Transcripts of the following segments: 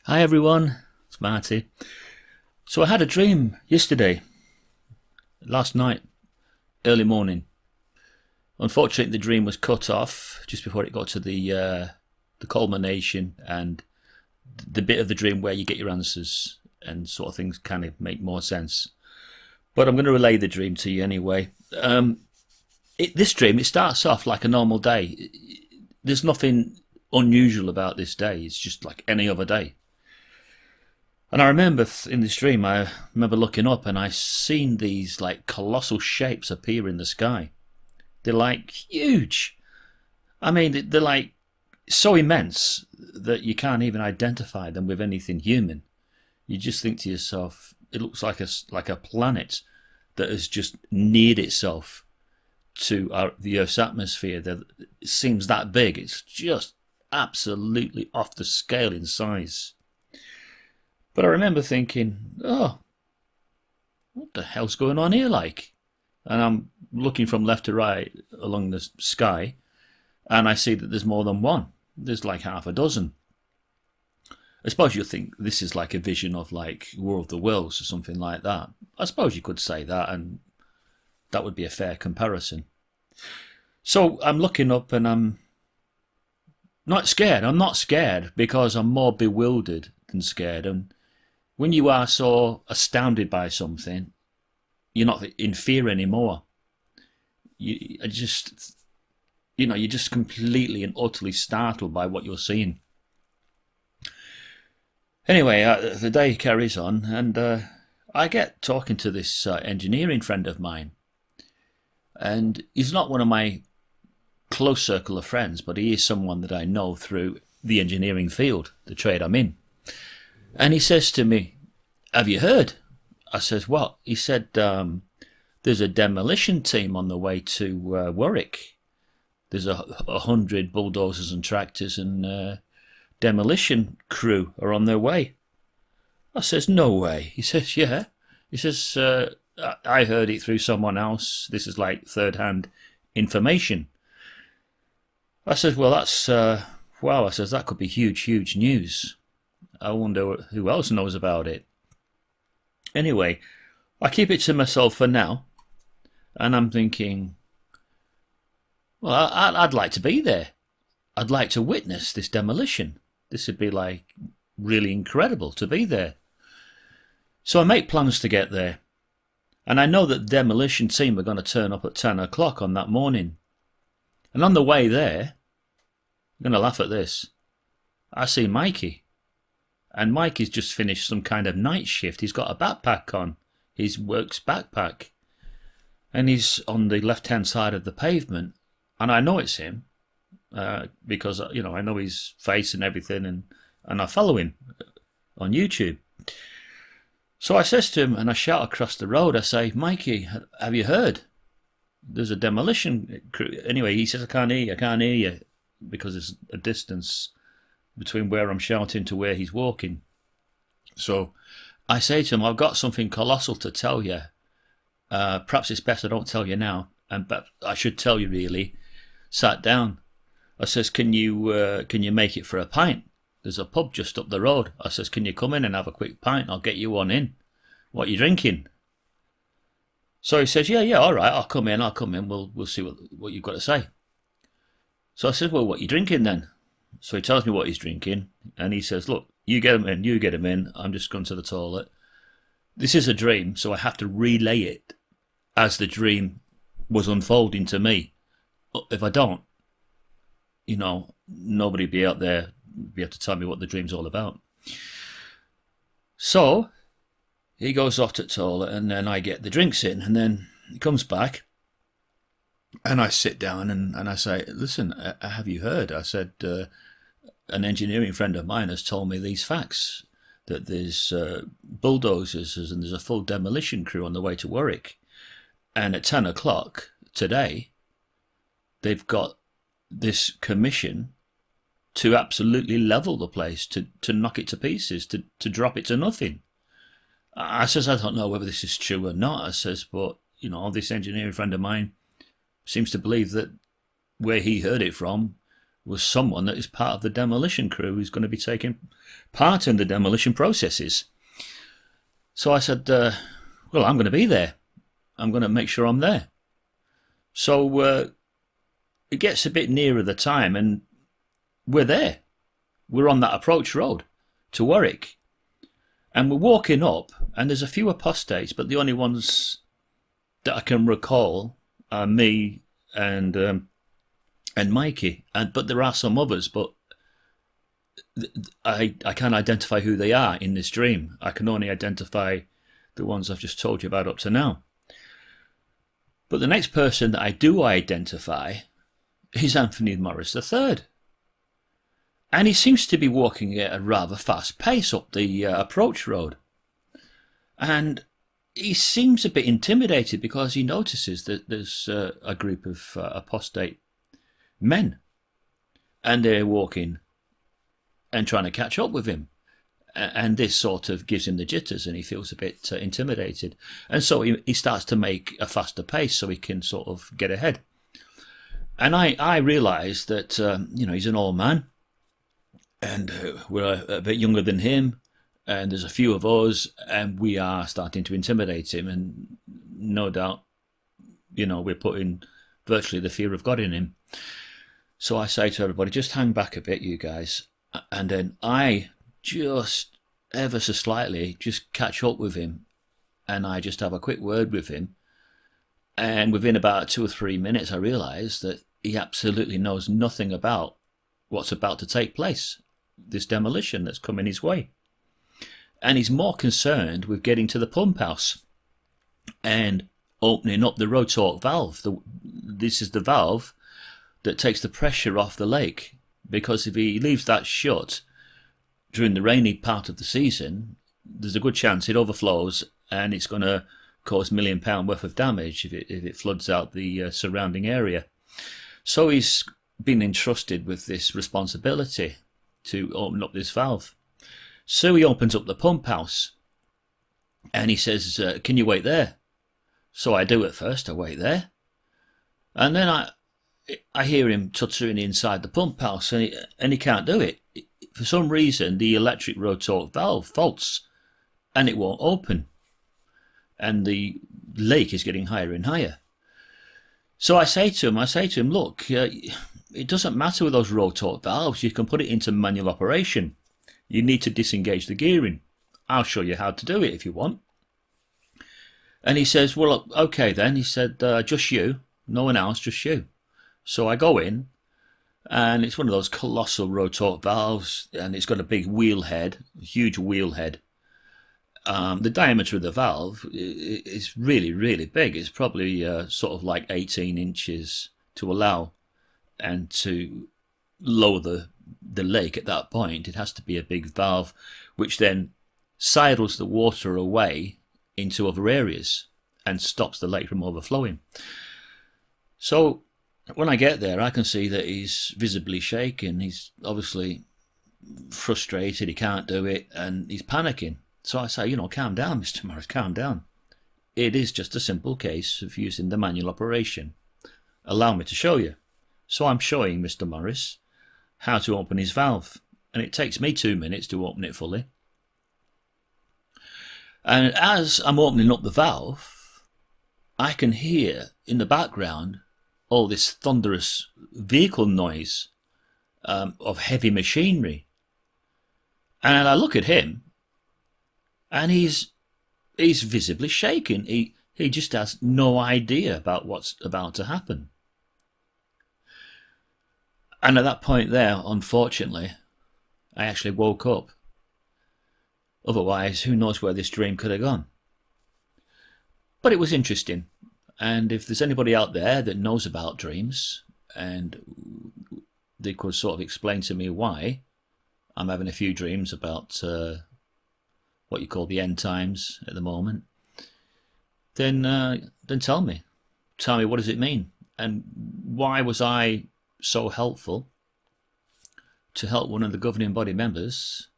Hi everyone, it's Marty. So I had a dream yesterday, last night, early morning. Unfortunately, the dream was cut off just before it got to the culmination and the bit of the dream where you get your answers and sort of things kind of make more sense. But I'm going to relay the dream to you anyway. This dream, it starts off like a normal day. There's nothing unusual about this day. It's just like any other day. And I remember in this dream, I remember looking up and I seen these like colossal shapes appear in the sky. They're like huge. I mean, they're like so immense that you can't even identify them with anything human. You just think to yourself, it looks like a planet that has just neared itself to the Earth's atmosphere. That it seems that big. It's just absolutely off the scale in size. But I remember thinking, oh, what the hell's going on here like? And I'm looking from left to right along the sky, and I see that there's more than one. There's like half a dozen. I suppose you'll think this is like a vision of like War of the Worlds or something like that. I suppose you could say that, and that would be a fair comparison. So I'm looking up and I'm not scared. I'm not scared because I'm more bewildered than scared. And when you are so astounded by something, you're not in fear anymore. You're just completely and utterly startled by what you're seeing. Anyway, the day carries on, and I get talking to this engineering friend of mine. And he's not one of my close circle of friends, but he is someone that I know through the engineering field, the trade I'm in. And he says to me, have you heard? I says, what? He said, there's a demolition team on the way to Warwick. There's 100 bulldozers and tractors and demolition crew are on their way. I says, no way. He says, yeah. He says, I heard it through someone else. This is like third-hand information. I says, well, that's, wow. I says, that could be huge, huge news. I wonder who else knows about it. Anyway, I keep it to myself for now, and I'm thinking, well, I'd like to be there. I'd like to witness this demolition. This would be like really incredible to be there. So I make plans to get there, and I know that the demolition team are going to turn up at 10 o'clock on that morning. And on the way there, I'm going to laugh at this, I see Mikey. And Mikey's just finished some kind of night shift. He's got a backpack on, his work's backpack. And he's on the left-hand side of the pavement. And I know it's him because, I know his face and everything. And I follow him on YouTube. So I says to him, and I shout across the road, I say, Mikey, have you heard? There's a demolition crew. Anyway, he says, I can't hear you because there's a distance between where I'm shouting to where he's walking. So I say to him, I've got something colossal to tell you. Perhaps it's best I don't tell you now, but I should tell you really. Sat down. I says, can you make it for a pint? There's a pub just up the road. I says, can you come in and have a quick pint? I'll get you one in. What are you drinking? So he says, yeah, all right, I'll come in. We'll see what you've got to say. So I said, well, what are you drinking then? So he tells me what he's drinking, and he says, look, you get him in, I'm just going to the toilet. This is a dream, so I have to relay it as the dream was unfolding to me. If I don't, nobody be out there be able to tell me what the dream's all about. So he goes off to the toilet, and then I get the drinks in, and then he comes back, and I sit down and I say, listen, have you heard? I said, an engineering friend of mine has told me these facts, that there's bulldozers and there's a full demolition crew on the way to Warwick. And at 10 o'clock today, they've got this commission to absolutely level the place, to knock it to pieces, to drop it to nothing. I says, I don't know whether this is true or not. I says, but, this engineering friend of mine seems to believe that where he heard it from was someone that is part of the demolition crew who's going to be taking part in the demolition processes. So I said, well, I'm going to be there. I'm going to make sure I'm there. So it gets a bit nearer the time and we're there. We're on that approach road to Warwick. And we're walking up and there's a few apostates, but the only ones that I can recall are me and Mikey. But there are some others, but I can't identify who they are in this dream. I can only identify the ones I've just told you about up to now. But the next person that I do identify is Anthony Morris III. And he seems to be walking at a rather fast pace up the approach road. And he seems a bit intimidated because he notices that there's a group of apostate men. And they're walking and trying to catch up with him. And this sort of gives him the jitters and he feels a bit intimidated. And so he starts to make a faster pace so he can sort of get ahead. And I realise that, he's an old man. And we're a bit younger than him. And there's a few of us. And we are starting to intimidate him. And no doubt, we're putting virtually the fear of God in him. So I say to everybody, just hang back a bit, you guys. And then I just ever so slightly just catch up with him and I just have a quick word with him, and within about 2 or 3 minutes I realise that he absolutely knows nothing about what's about to take place, this demolition that's coming his way, and he's more concerned with getting to the pump house and opening up the rotork valve. This is the valve that takes the pressure off the lake, because if he leaves that shut during the rainy part of the season, there's a good chance it overflows and it's going to cause £1 million worth of damage if it floods out the surrounding area. So he's been entrusted with this responsibility to open up this valve. So he opens up the pump house and he says, can you wait there? So I do at first, I wait there. And then I hear him tuttering inside the pump house and he can't do it. For some reason, the electric rotork valve faults and it won't open. And the lake is getting higher and higher. So I say to him, look, it doesn't matter with those rotork valves. You can put it into manual operation. You need to disengage the gearing. I'll show you how to do it if you want. And he says, well, okay then. He said, just you, no one else, just you. So I go in. And it's one of those colossal rotork valves, and it's got a big wheel head, a huge wheel head. The diameter of the valve is really, really big. It's probably sort of like 18 inches to allow, and to lower the lake at that point, it has to be a big valve, which then sidles the water away into other areas and stops the lake from overflowing. So when I get there, I can see that he's visibly shaking. He's obviously frustrated. He can't do it, and he's panicking. So I say, calm down, Mr. Morris, calm down. It is just a simple case of using the manual operation. Allow me to show you. So I'm showing Mr. Morris how to open his valve, and it takes me 2 minutes to open it fully. And as I'm opening up the valve, I can hear in the background all this thunderous vehicle noise of heavy machinery. And I look at him, and he's visibly shaking. He just has no idea about what's about to happen. And at that point there, unfortunately, I actually woke up. Otherwise, who knows where this dream could have gone. But it was interesting. And if there's anybody out there that knows about dreams and they could sort of explain to me why I'm having a few dreams about what you call the end times at the moment, then tell me. Tell me, what does it mean? And why was I so helpful to help one of the governing body members?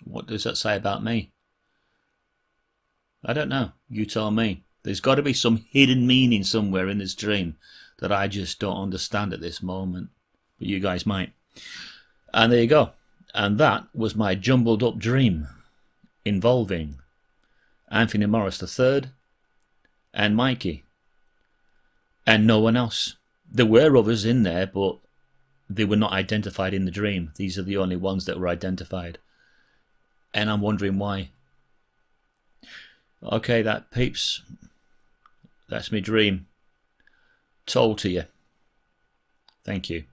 What does that say about me? I don't know. You tell me. There's got to be some hidden meaning somewhere in this dream that I just don't understand at this moment. but you guys might. And there you go. And that was my jumbled up dream involving Anthony Morris III and Mikey. And no one else. There were others in there, but they were not identified in the dream. These are the only ones that were identified. And I'm wondering why. Okay, that peeps. That's my dream. Told to you. Thank you.